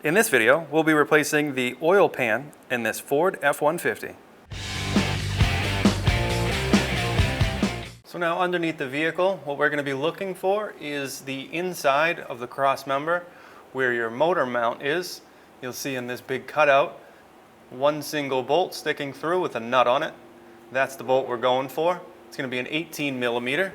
In this video, we'll be replacing the oil pan in this Ford F-150. So now underneath the vehicle, what we're going to be looking for is the inside of the cross member where your motor mount is. You'll see in this big cutout, one single bolt sticking through with a nut on it. That's the bolt we're going for. It's going to be an 18 millimeter.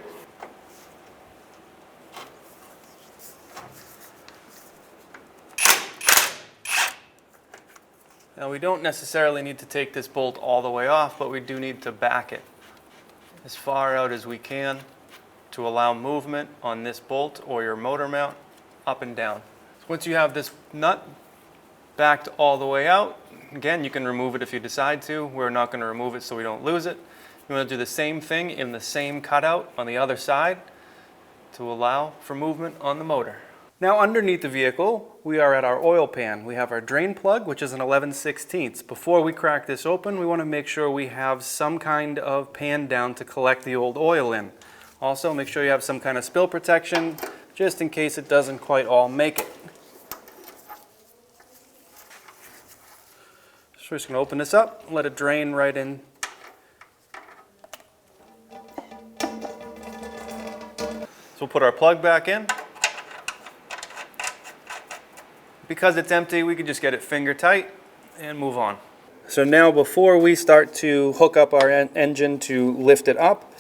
Now we don't necessarily need to take this bolt all the way off, but we do need to back it as far out as we can to allow movement on this bolt or your motor mount up and down. Once you have this nut backed all the way out, again, you can remove it if you decide to. We're not going to remove it so we don't lose it. You want to do the same thing in the same cutout on the other side to allow for movement on the motor. Now underneath the vehicle, we are at our oil pan. We have our drain plug, which is an 11/16. Before we crack this open, we want to make sure we have some kind of pan down to collect the old oil in. Also, make sure you have some kind of spill protection, just in case it doesn't quite all make it. So we're just going to open this up, let it drain right in. So we'll put our plug back in. Because it's empty, we can just get it finger tight and move on. So now before we start to hook up our engine to lift it up,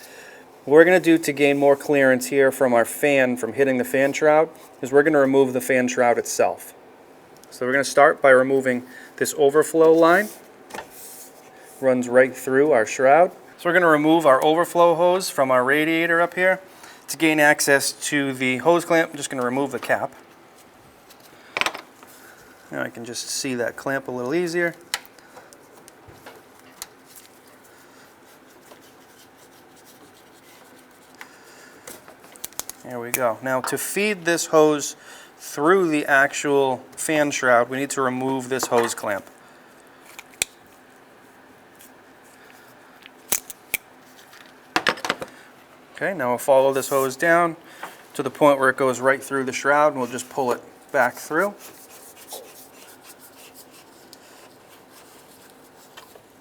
what we're going to do to gain more clearance here from our fan, from hitting the fan shroud, is we're going to remove the fan shroud itself. So we're going to start by removing this overflow line. Runs right through our shroud. So we're going to remove our overflow hose from our radiator up here. To gain access to the hose clamp, I'm just going to remove the cap. Now I can just see that clamp a little easier. There we go. Now to feed this hose through the actual fan shroud, we need to remove this hose clamp. Okay, now we'll follow this hose down to the point where it goes right through the shroud, and we'll just pull it back through.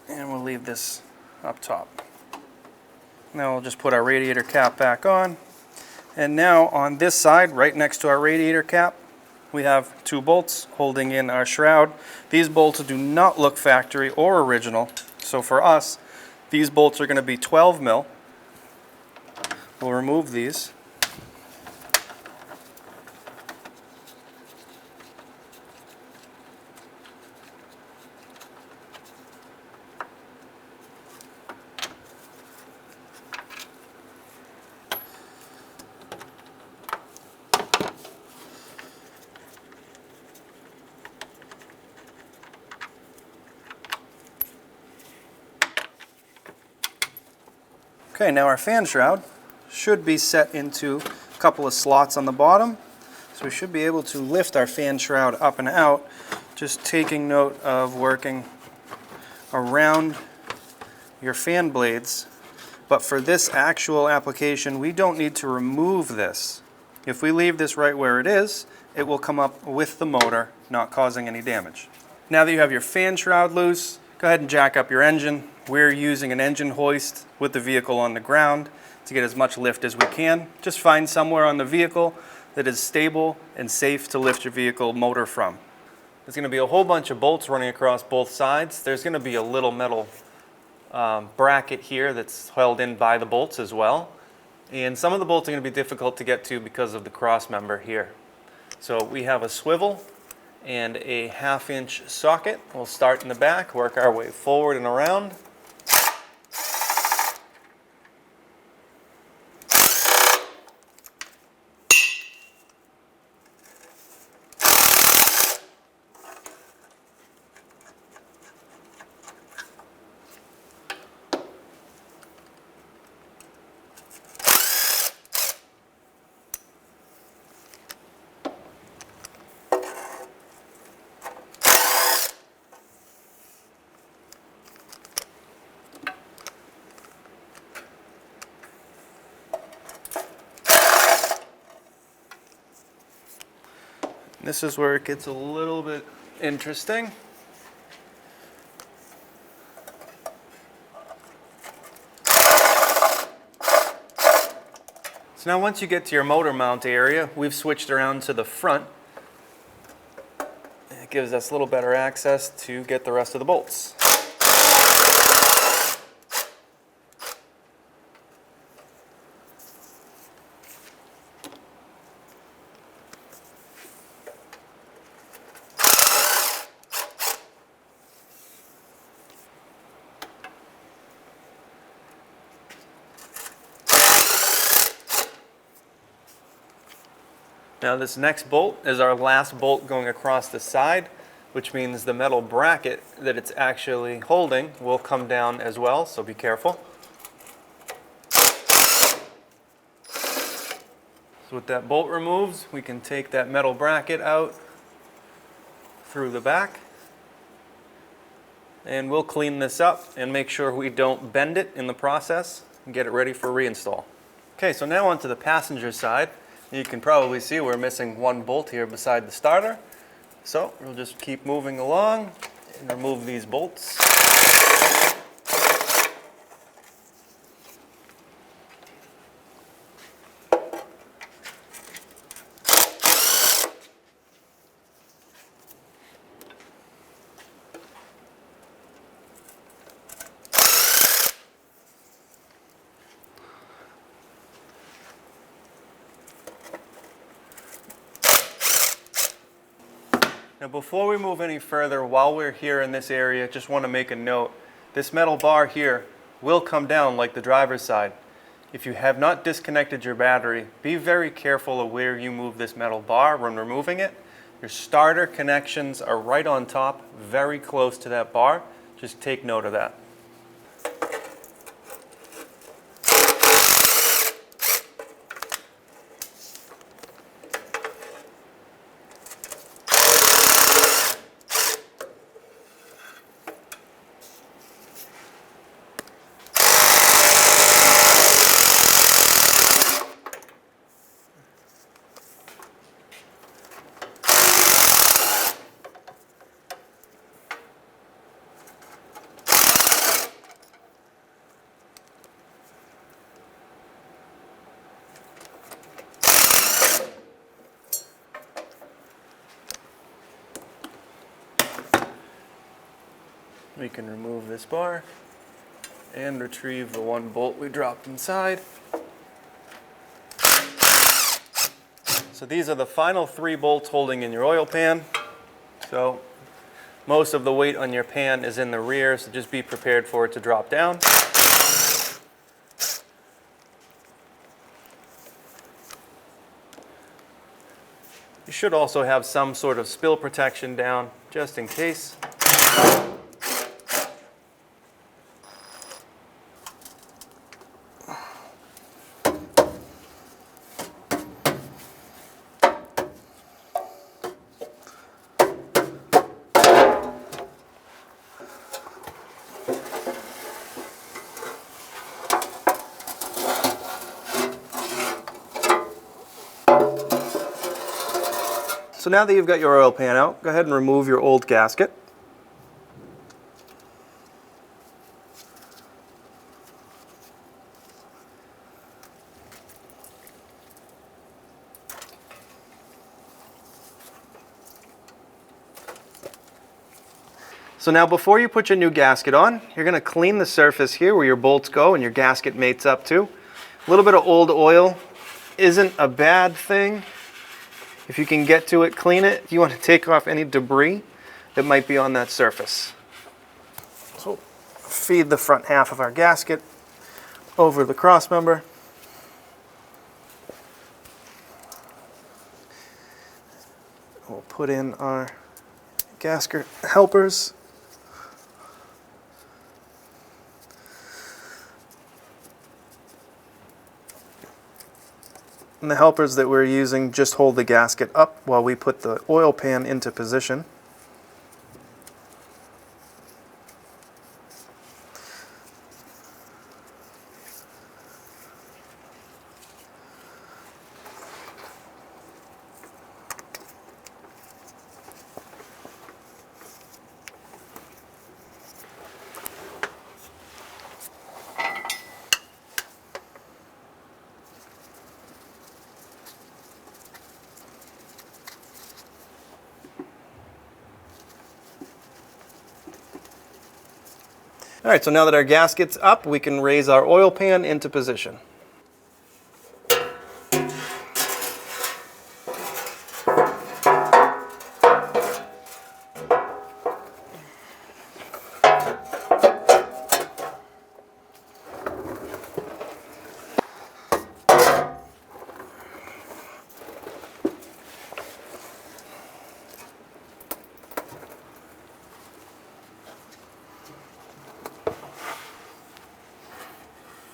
And we'll leave this up top. Now we'll just put our radiator cap back on. And now on this side, right next to our radiator cap, we have two bolts holding in our shroud. These bolts do not look factory or original. So for us, these bolts are going to be 12 mil. We'll remove these. Okay, now our fan shroud should be set into a couple of slots on the bottom. So we should be able to lift our fan shroud up and out, just taking note of working around your fan blades. But for this actual application, we don't need to remove this. If we leave this right where it is, it will come up with the motor, not causing any damage. Now that you have your fan shroud loose, go ahead and jack up your engine. We're using an engine hoist with the vehicle on the ground to get as much lift as we can. Just find somewhere on the vehicle that is stable and safe to lift your vehicle motor from. There's going to be a whole bunch of bolts running across both sides. There's going to be a little metal bracket here that's held in by the bolts as well. And some of the bolts are going to be difficult to get to because of the cross member here. So we have a swivel and a 1/2 inch socket. We'll start in the back, work our way forward and around. This is where it gets a little bit interesting. So now once you get to your motor mount area, we've switched around to the front. It gives us a little better access to get the rest of the bolts. Now this next bolt is our last bolt going across the side, which means the metal bracket that it's actually holding will come down as well, so be careful. So with that bolt removed, we can take that metal bracket out through the back. And we'll clean this up and make sure we don't bend it in the process and get it ready for reinstall. Okay, so now onto the passenger side. You can probably see we're missing one bolt here beside the starter. So we'll just keep moving along and remove these bolts. Now before we move any further, while we're here in this area, just want to make a note. This metal bar here will come down like the driver's side. If you have not disconnected your battery, be very careful of where you move this metal bar when removing it. Your starter connections are right on top, very close to that bar. Just take note of that. We can remove this bar and retrieve the one bolt we dropped inside. So these are the final 3 bolts holding in your oil pan. So most of the weight on your pan is in the rear, so just be prepared for it to drop down. You should also have some sort of spill protection down, just in case. So now that you've got your oil pan out, go ahead and remove your old gasket. So now before you put your new gasket on, you're going to clean the surface here where your bolts go and your gasket mates up to. A little bit of old oil isn't a bad thing. If you can get to it, clean it. You want to take off any debris that might be on that surface. So feed the front half of our gasket over the cross member. We'll put in our gasket helpers. And the helpers that we're using just hold the gasket up while we put the oil pan into position. All right, so now that our gasket's up, we can raise our oil pan into position.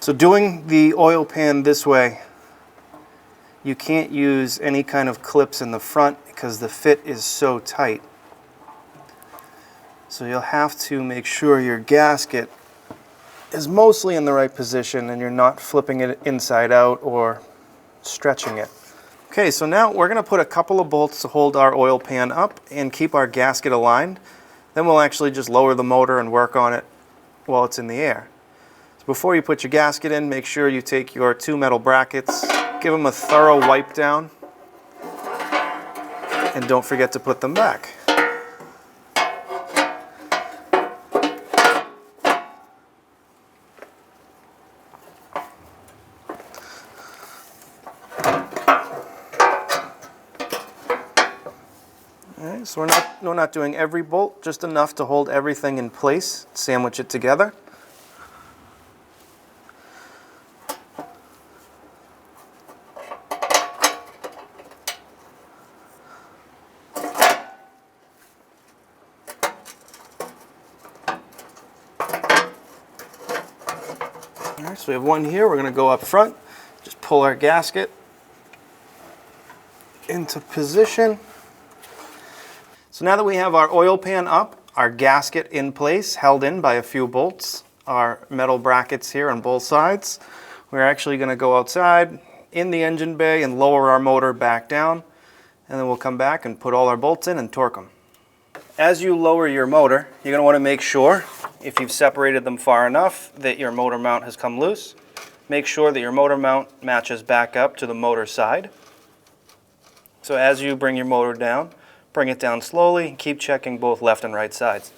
So doing the oil pan this way, you can't use any kind of clips in the front because the fit is so tight. So you'll have to make sure your gasket is mostly in the right position and you're not flipping it inside out or stretching it. Okay, so now we're going to put a couple of bolts to hold our oil pan up and keep our gasket aligned. Then we'll actually just lower the motor and work on it while it's in the air. So before you put your gasket in, make sure you take your 2 metal brackets, give them a thorough wipe down, and don't forget to put them back. Alright, so we're not doing every bolt, just enough to hold everything in place, sandwich it together. Alright, so we have one here. We're going to go up front, just pull our gasket into position. So now that we have our oil pan up, our gasket in place, held in by a few bolts, our metal brackets here on both sides, we're actually going to go outside in the engine bay and lower our motor back down, and then we'll come back and put all our bolts in and torque them. As you lower your motor, you're going to want to make sure, if you've separated them far enough, that your motor mount has come loose. Make sure that your motor mount matches back up to the motor side. So as you bring your motor down, bring it down slowly, keep checking both left and right sides.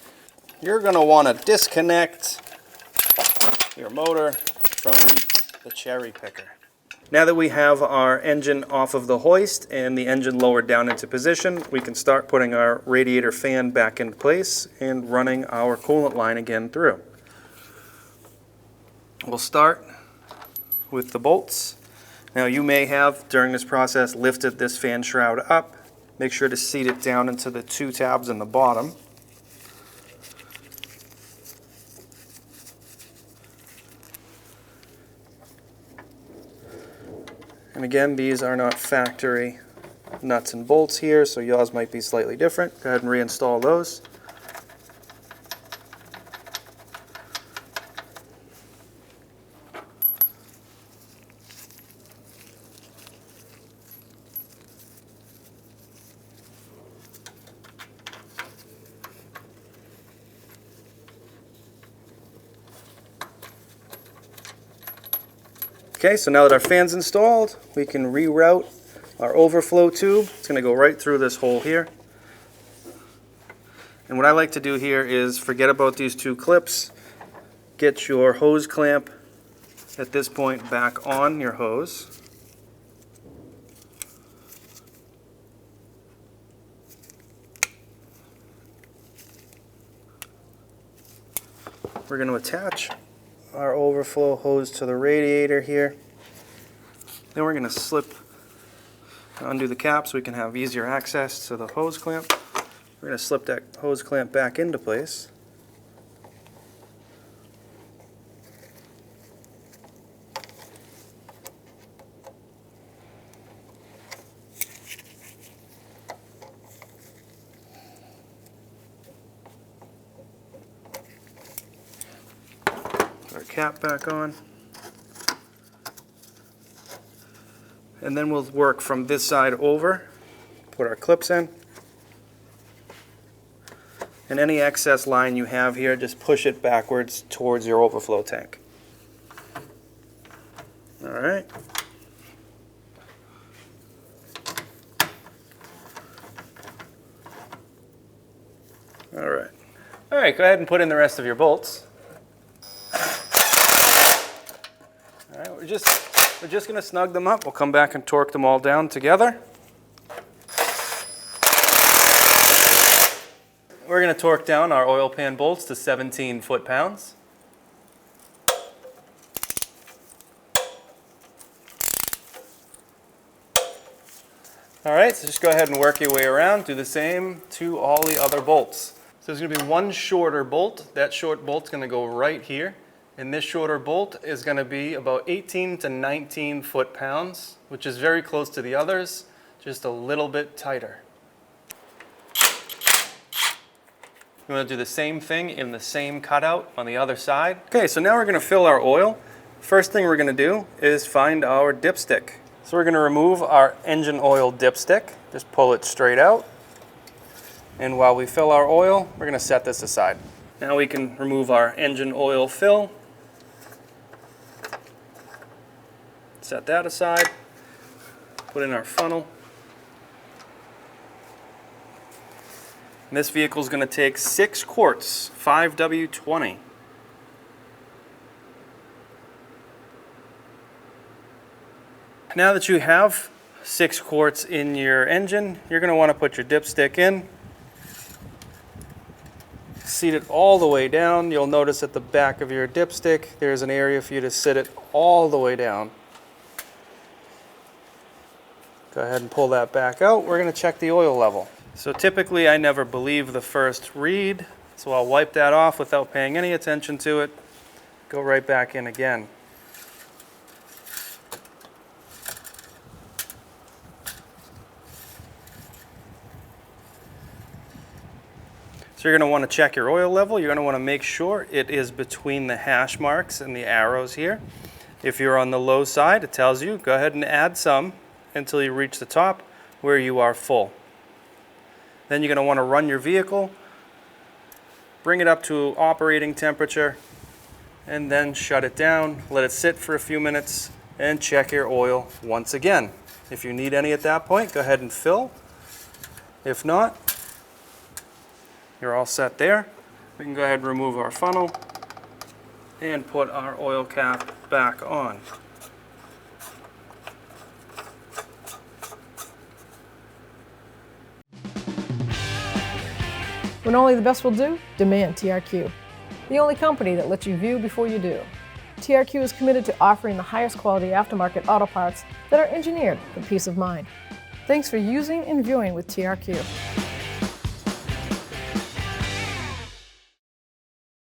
You're going to want to disconnect your motor from the cherry picker. Now that we have our engine off of the hoist and the engine lowered down into position, we can start putting our radiator fan back into place and running our coolant line again through. We'll start with the bolts. Now you may have, during this process, lifted this fan shroud up. Make sure to seat it down into the 2 tabs in the bottom. And again, these are not factory nuts and bolts here, so yours might be slightly different. Go ahead and reinstall those. Okay, so now that our fan's installed, we can reroute our overflow tube. It's going to go right through this hole here. And what I like to do here is forget about these 2 clips. Get your hose clamp at this point back on your hose. We're going to attach our overflow hose to the radiator here. Then we're going to undo the cap so we can have easier access to the hose clamp. We're going to slip that hose clamp back into place. Put our cap back on. And then we'll work from this side over, put our clips in. And any excess line you have here, just push it backwards towards your overflow tank. All right. All right. All right, go ahead and put in the rest of your bolts. we're just going to snug them up. We'll come back and torque them all down together. We're going to torque down our oil pan bolts to 17 foot-pounds. All right, so just go ahead and work your way around. Do the same to all the other bolts. So there's going to be one shorter bolt. That short bolt's going to go right here. And this shorter bolt is going to be about 18 to 19 foot-pounds, which is very close to the others, just a little bit tighter. You want to do the same thing in the same cutout on the other side. Okay, so now we're going to fill our oil. First thing we're going to do is find our dipstick. So we're going to remove our engine oil dipstick. Just pull it straight out. And while we fill our oil, we're going to set this aside. Now we can remove our engine oil fill. Set that aside. Put in our funnel. And this vehicle is going to take 6 quarts, 5W20. Now that you have 6 quarts in your engine, you're going to want to put your dipstick in. Seat it all the way down. You'll notice at the back of your dipstick, there's an area for you to sit it all the way down. Go ahead and pull that back out. We're going to check the oil level. So typically I never believe the first read, so I'll wipe that off without paying any attention to it. Go right back in again. So you're going to want to check your oil level. You're going to want to make sure it is between the hash marks and the arrows here. If you're on the low side, it tells you go ahead and add some until you reach the top where you are full. Then you're going to want to run your vehicle, bring it up to operating temperature, and then shut it down. Let it sit for a few minutes and check your oil once again. If you need any at that point, go ahead and fill. If not, you're all set there. We can go ahead and remove our funnel and put our oil cap back on. When only the best will do, demand TRQ. The only company that lets you view before you do. TRQ is committed to offering the highest quality aftermarket auto parts that are engineered for peace of mind. Thanks for using and viewing with TRQ.